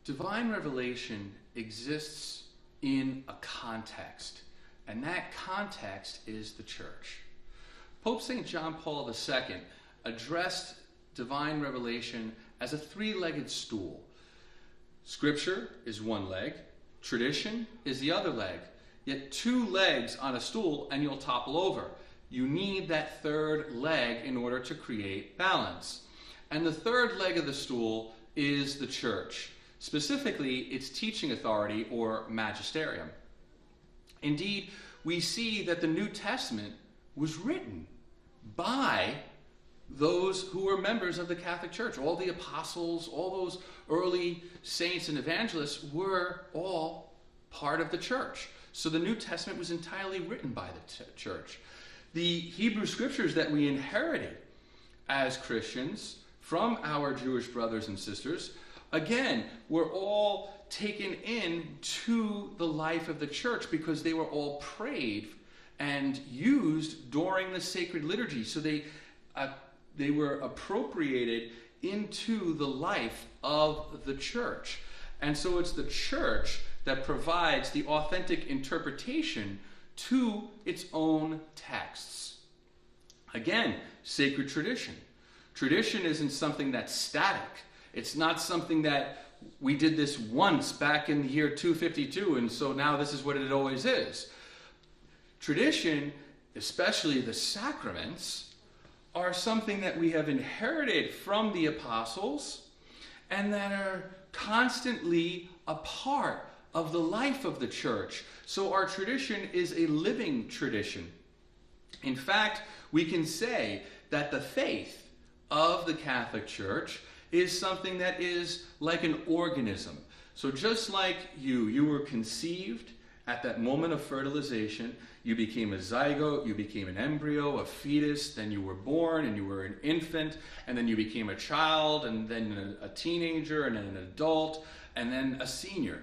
Divine revelation exists in a context, and that context is the church. Pope St. John Paul II addressed divine revelation as a three-legged stool. Scripture is one leg, tradition is the other leg, yet two legs on a stool and you'll topple over. You need that third leg in order to create balance. And the third leg of the stool is the church, specifically its teaching authority or magisterium. Indeed, we see that the New Testament was written by those who were members of the Catholic Church. All the apostles, all those early saints and evangelists were all part of the church. So the New Testament was entirely written by the church. The Hebrew scriptures that we inherited as Christians from our Jewish brothers and sisters, again, were all taken into the life of the church because they were all prayed and used during the sacred liturgy. So they were appropriated into the life of the church. And so it's the church that provides the authentic interpretation to its own texts. Again, sacred tradition. Tradition isn't something that's static. It's not something that we did this once back in the year 252, and so now this is what it always is. Tradition, especially the sacraments, are something that we have inherited from the apostles and that are constantly a part of the life of the church. So our tradition is a living tradition. In fact, we can say that the faith of the Catholic Church is something that is like an organism. So just like you were conceived at that moment of fertilization, you became a zygote, you became an embryo, a fetus, then you were born and you were an infant, and then you became a child, and then a teenager, and then an adult, and then a senior.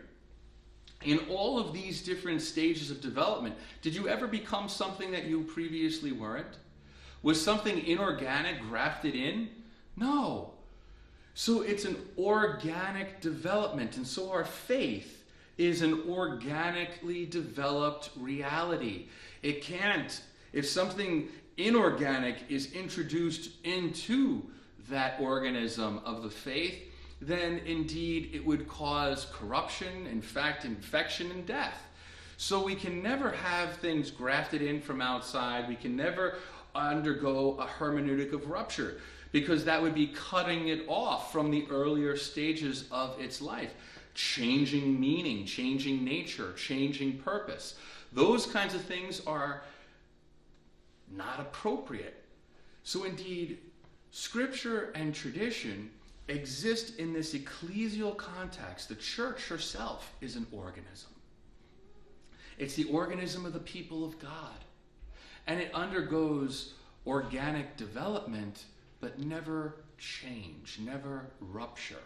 In all of these different stages of development, did you ever become something that you previously weren't? Was something inorganic grafted in? No. So it's an organic development, and so our faith is an organically developed reality. It can't, if something inorganic is introduced into that organism of the faith, then indeed it would cause corruption, in fact, infection and death. So we can never have things grafted in from outside. We can never undergo a hermeneutic of rupture, because that would be cutting it off from the earlier stages of its life. Changing meaning, changing nature, changing purpose. Those kinds of things are not appropriate. So indeed, Scripture and tradition exist in this ecclesial context. The church herself is an organism. It's the organism of the people of God. And it undergoes organic development, but never change, never rupture.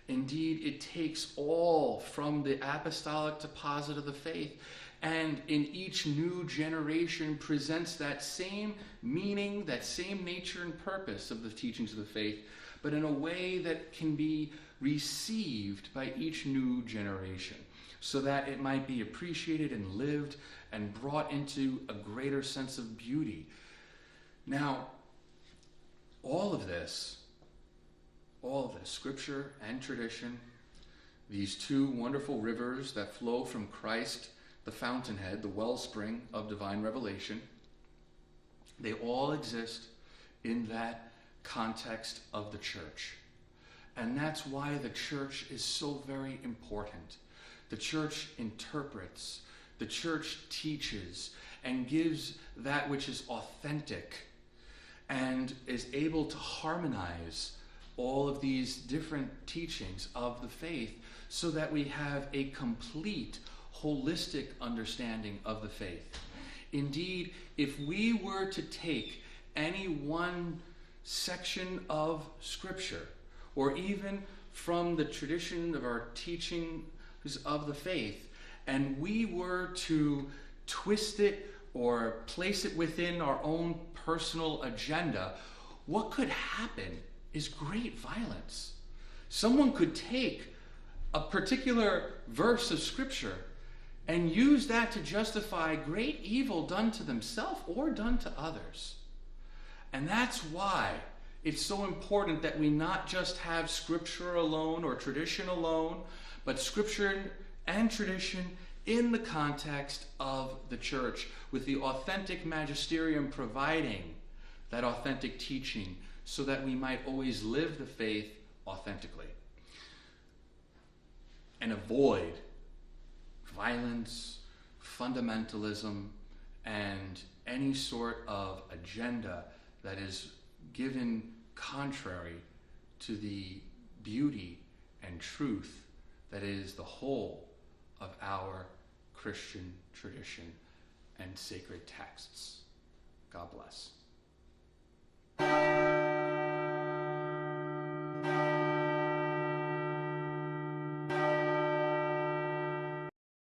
Indeed, it takes all from the apostolic deposit of the faith, and in each new generation presents that same meaning, that same nature and purpose of the teachings of the faith, but in a way that can be received by each new generation, so that it might be appreciated and lived and brought into a greater sense of beauty. Now, all of this, Scripture and tradition, these two wonderful rivers that flow from Christ, the fountainhead, the wellspring of divine revelation, they all exist in that context of the church. And that's why the church is so very important. The church interprets, the church teaches, and gives that which is authentic, and is able to harmonize all of these different teachings of the faith so that we have a complete, holistic understanding of the faith. Indeed, if we were to take any one section of Scripture, or even from the tradition of our teachings of the faith, and we were to twist it or place it within our own personal agenda, what could happen is great violence. Someone could take a particular verse of Scripture and use that to justify great evil done to themselves or done to others. And that's why it's so important that we not just have Scripture alone or tradition alone, but Scripture and tradition in the context of the church, with the authentic magisterium providing that authentic teaching so that we might always live the faith authentically and avoid violence, fundamentalism, and any sort of agenda that is given contrary to the beauty and truth that is the whole of our Christian tradition and sacred texts. God bless.